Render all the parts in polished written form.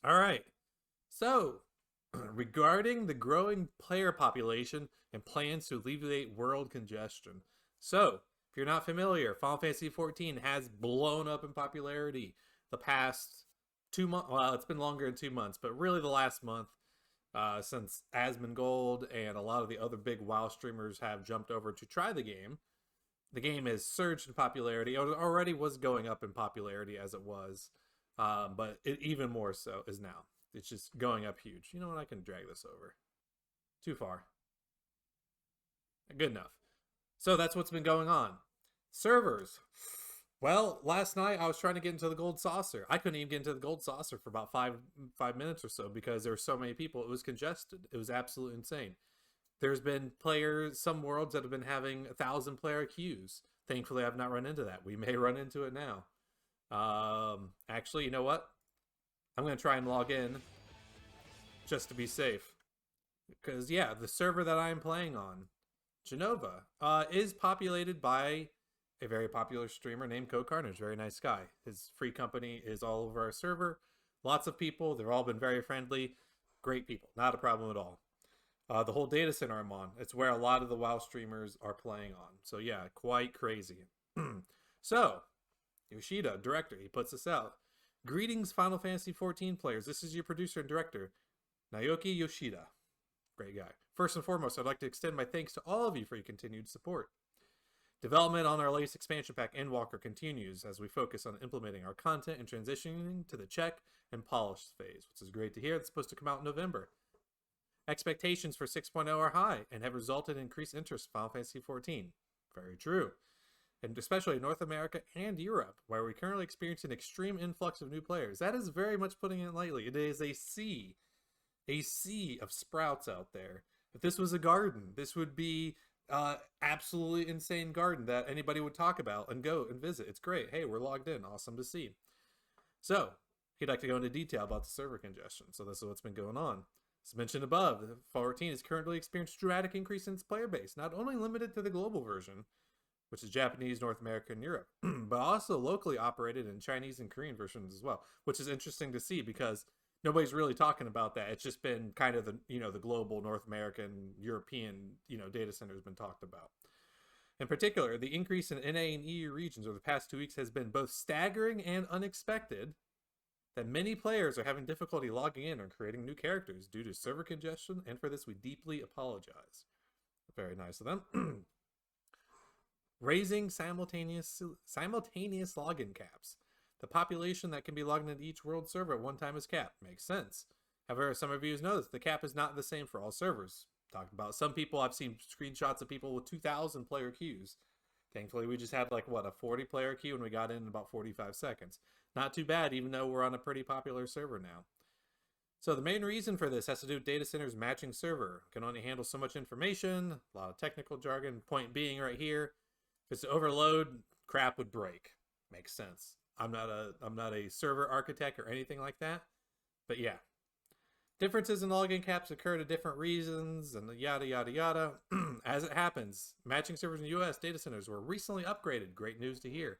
All right. So, regarding the growing player population and plans to alleviate world congestion. So, if you're not familiar, Final Fantasy XIV has blown up in popularity the past 2 months. Well, it's been longer than 2 months, but really the last month, since Asmongold and a lot of the other big WoW streamers have jumped over to try the game. The game has surged in popularity. It already was going up in popularity as it was, but it even more so is now. It's just going up huge. You know what? I can drag this over. Too far. Good enough. So that's what's been going on. Servers. Well, last night I was trying to get into the gold saucer. I couldn't even get into the gold saucer for about five minutes or so because there were so many people. It was congested. It was absolutely insane. There's been players, some worlds that have been having 1,000 player queues. Thankfully, I've not run into that. We may run into it now. Actually, you know what? I'm going to try and log in just to be safe. Because, yeah, the server that I'm playing on, Genova, is populated by a very popular streamer named Code Carnage. Very nice guy. His free company is all over our server. Lots of people. They've all been very friendly. Great people. Not a problem at all. The whole data center I'm on, it's where a lot of the WoW streamers are playing on. So yeah, quite crazy. So, Yoshida, director, he puts this out. Greetings, Final Fantasy XIV players. This is your producer and director, Naoki Yoshida. Great guy. First and foremost, I'd like to extend my thanks to all of you for your continued support. Development on our latest expansion pack, Endwalker, continues as we focus on implementing our content and transitioning to the check and polish phase, which is great to hear. It's supposed to come out in November. Expectations for 6.0 are high and have resulted in increased interest in Final Fantasy XIV. Very true. And especially in North America and Europe, where we currently experience an extreme influx of new players. That is very much putting it lightly. It is a sea of sprouts out there. If this was a garden, this would be absolutely insane garden that anybody would talk about and go and visit. It's great. Hey, we're logged in. Awesome to see. So, he'd like to go into detail about the server congestion. So this is what's been going on. As mentioned above, 14 is currently experiencing dramatic increase in its player base, not only limited to the global version, which is Japanese, North America, and Europe, but also locally operated in Chinese and Korean versions as well, which is interesting to see because nobody's really talking about that. It's just been kind of the global North American, European data center has been talked about. In particular, the increase in NA and EU regions over the past 2 weeks has been both staggering and unexpected. That many players are having difficulty logging in or creating new characters due to server congestion, and for this we deeply apologize. Very nice of them. Raising simultaneous login caps. The population that can be logged into each world server at one time is capped. Makes sense. However, some reviews notice the cap is not the same for all servers. Talked about some people, I've seen screenshots of people with 2,000 player queues. Thankfully, we just had a 40-player queue and we got in about 45 seconds. Not too bad, even though we're on a pretty popular server now. So the main reason for this has to do with data centers matching server. Can only handle so much information, a lot of technical jargon. Point being right here, if it's overload, crap would break. Makes sense. I'm not a server architect or anything like that, but yeah. Differences in login caps occur to different reasons and yada yada yada. As it happens, matching servers in US data centers were recently upgraded. Great news to hear.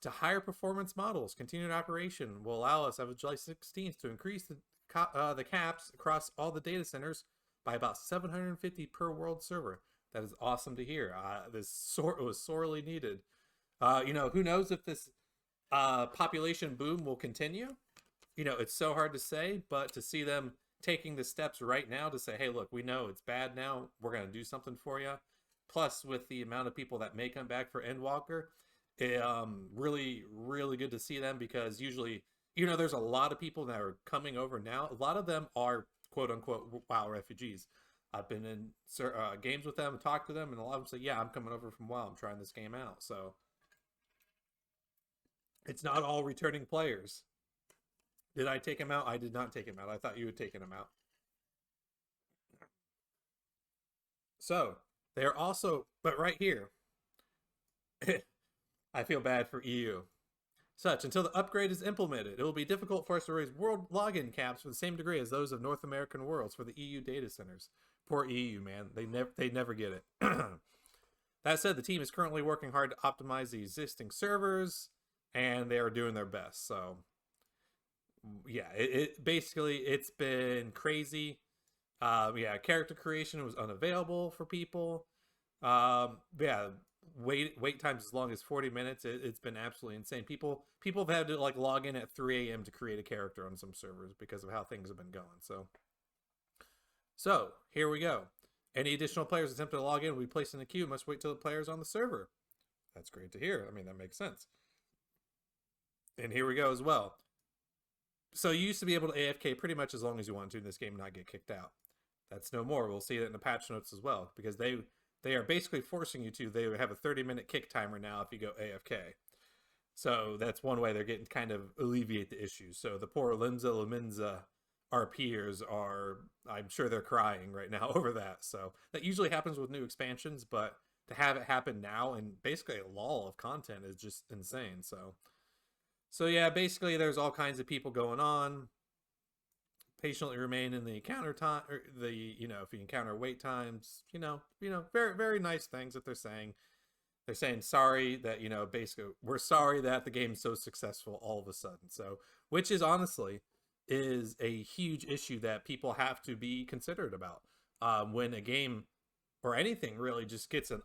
To higher performance models, continued operation will allow us as of July 16th to increase the caps across all the data centers by about 750 per world server. That is awesome to hear. This was sorely needed. Who knows if this population boom will continue? It's so hard to say, but to see them taking the steps right now to say, hey, look, we know it's bad now. We're going to do something for you. Plus, with the amount of people that may come back for Endwalker, really, really good to see them because usually, there's a lot of people that are coming over now. A lot of them are quote unquote WoW refugees. I've been in games with them, talked to them, and a lot of them say, yeah, I'm coming over from WoW. I'm trying this game out. So it's not all returning players. Did I take him out? I did not take him out. I thought you had taken him out. So, they're also, but right here, I feel bad for EU. Until the upgrade is implemented, it will be difficult for us to raise world login caps for the same degree as those of North American worlds for the EU data centers. Poor EU, man. They never get it. That said, the team is currently working hard to optimize the existing servers, and they are doing their best. So, Yeah, it basically it's been crazy. Yeah, character creation was unavailable for people. Yeah, wait times as long as 40 minutes. It's been absolutely insane. People have had to like log in at 3 a.m. to create a character on some servers because of how things have been going. So here we go. Any additional players attempting to log in will be placed in the queue. Must wait till the players on the server. That's great to hear. I mean, that makes sense. And here we go as well. So you used to be able to AFK pretty much as long as you want to in this game and not get kicked out. That's no more. We'll see that in the patch notes as well, because they are basically forcing you to. They have a 30-minute kick timer now if you go AFK. So that's one way they're getting to kind of alleviate the issues. So the poor Limsa RPers are, I'm sure they're crying right now over that. So that usually happens with new expansions, but to have it happen now and basically a lull of content is just insane. So yeah, basically there's all kinds of people going on. Patiently remain in the encounter time, or the if you encounter wait times, very very nice things that they're saying. They're saying sorry that basically we're sorry that the game's so successful all of a sudden. So which is honestly is a huge issue that people have to be considerate about when a game or anything really just gets an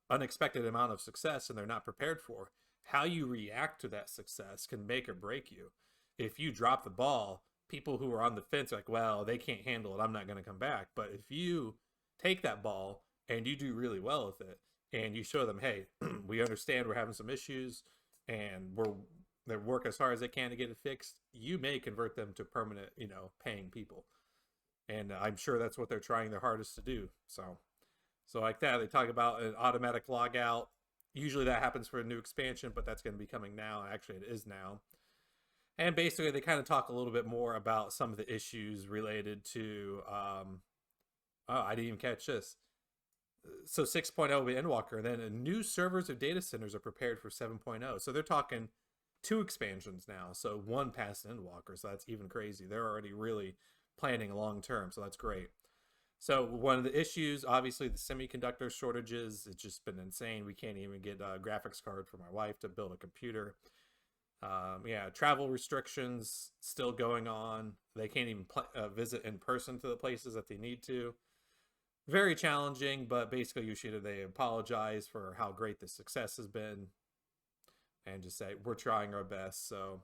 unexpected amount of success and they're not prepared for. How you react to that success can make or break you. If you drop the ball, people who are on the fence are like, well, they can't handle it, I'm not going to come back. But if you take that ball and you do really well with it and you show them, hey, we understand we're having some issues and they work as hard as they can to get it fixed, you may convert them to permanent, paying people. And I'm sure that's what they're trying their hardest to do. So like that, they talk about an automatic logout. Usually that happens for a new expansion, but that's going to be coming now. Actually, it is now. And basically, they kind of talk a little bit more about some of the issues related to. Oh, I didn't even catch this. So 6.0 will be Endwalker, and then new servers of data centers are prepared for 7.0. So they're talking 2 expansions now. So 1 past Endwalker. So that's even crazy. They're already really planning long term. So that's great. So one of the issues, obviously, the semiconductor shortages. It's just been insane. We can't even get a graphics card for my wife to build a computer. Yeah, travel restrictions still going on. They can't even visit in person to the places that they need to. Very challenging, but basically Yoshida, they apologize for how great the success has been and just say, we're trying our best. So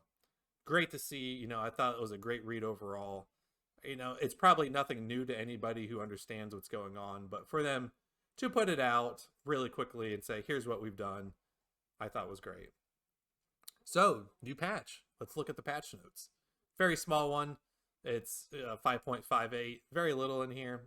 great to see. I thought it was a great read overall. It's probably nothing new to anybody who understands what's going on, but for them to put it out really quickly and say, here's what we've done, I thought was great. So, new patch. Let's look at the patch notes. Very small one. It's 5.58. Very little in here,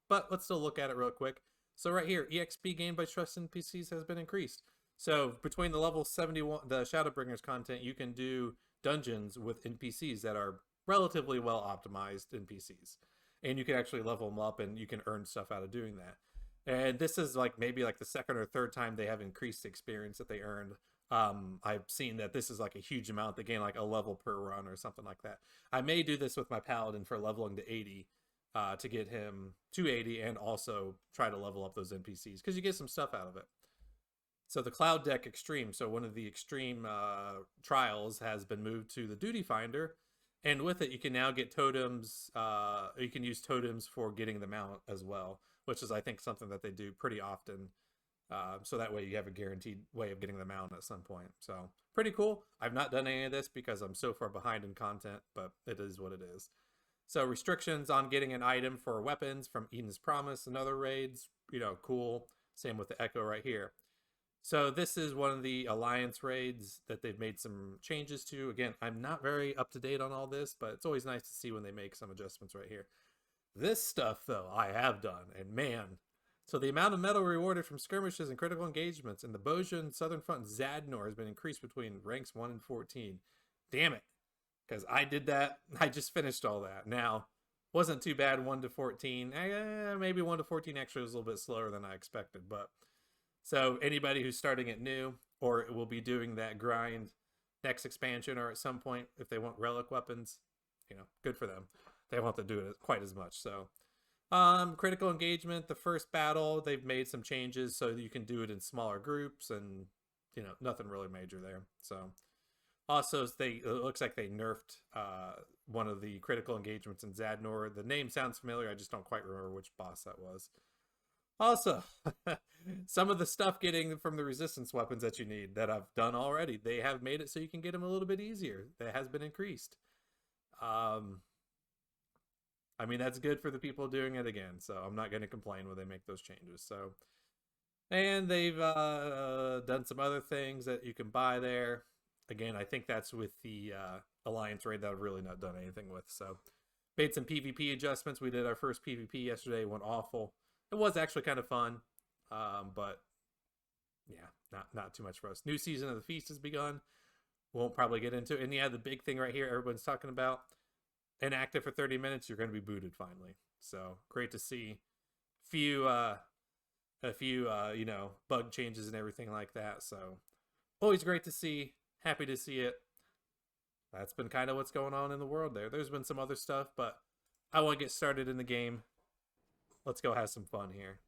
but let's still look at it real quick. So right here, EXP gained by trust NPCs has been increased. So between the level 71, the Shadowbringers content, you can do dungeons with NPCs that are relatively well optimized NPCs. And you can actually level them up and you can earn stuff out of doing that. And this is maybe the second or third time they have increased the experience that they earned. I've seen that this is a huge amount. They gain a level per run or something like that. I may do this with my paladin for leveling to 80 to get him to 80 and also try to level up those NPCs because you get some stuff out of it. So the Cloud Deck Extreme, so one of the extreme trials has been moved to the Duty Finder, and with it you can now get totems. You can use totems for getting them out as well, which is I think something that they do pretty often. So that way you have a guaranteed way of getting them out at some point. So pretty cool. I've not done any of this because I'm so far behind in content, but it is what it is. So restrictions on getting an item for weapons from Eden's Promise and other raids, cool. Same with the Echo right here. So this is one of the Alliance raids that they've made some changes to. Again, I'm not very up to date on all this, but it's always nice to see when they make some adjustments right here. This stuff, though, I have done, and man. So the amount of metal rewarded from skirmishes and critical engagements in the Bozja Southern Front Zadnor has been increased between ranks 1 and 14. Damn it. Because I did that. I just finished all that. Now, wasn't too bad 1 to 14. Maybe 1 to 14 actually was a little bit slower than I expected. But so anybody who's starting it new or will be doing that grind next expansion or at some point if they want relic weapons, good for them. They won't have to do it quite as much. So critical engagement, the first battle, they've made some changes so you can do it in smaller groups and nothing really major there. So Also, it looks like they nerfed one of the critical engagements in Zadnor. The name sounds familiar. I just don't quite remember which boss that was. Also, some of the stuff getting from the resistance weapons that you need that I've done already, they have made it so you can get them a little bit easier. That has been increased. I mean, that's good for the people doing it again, so I'm not going to complain when they make those changes. So, and they've done some other things that you can buy there. Again, I think that's with the Alliance raid that I've really not done anything with. So, made some PvP adjustments. We did our first PvP yesterday. It went awful. It was actually kind of fun, but yeah, not too much for us. New season of the feast has begun. Won't probably get into it. And yeah, the big thing right here, everyone's talking about. Inactive for 30 minutes, you're going to be booted finally. So great to see. A few bug changes and everything like that. So always great to see. Happy to see it. That's been kind of what's going on in the world there. There's been some other stuff, but I want to get started in the game. Let's go have some fun here.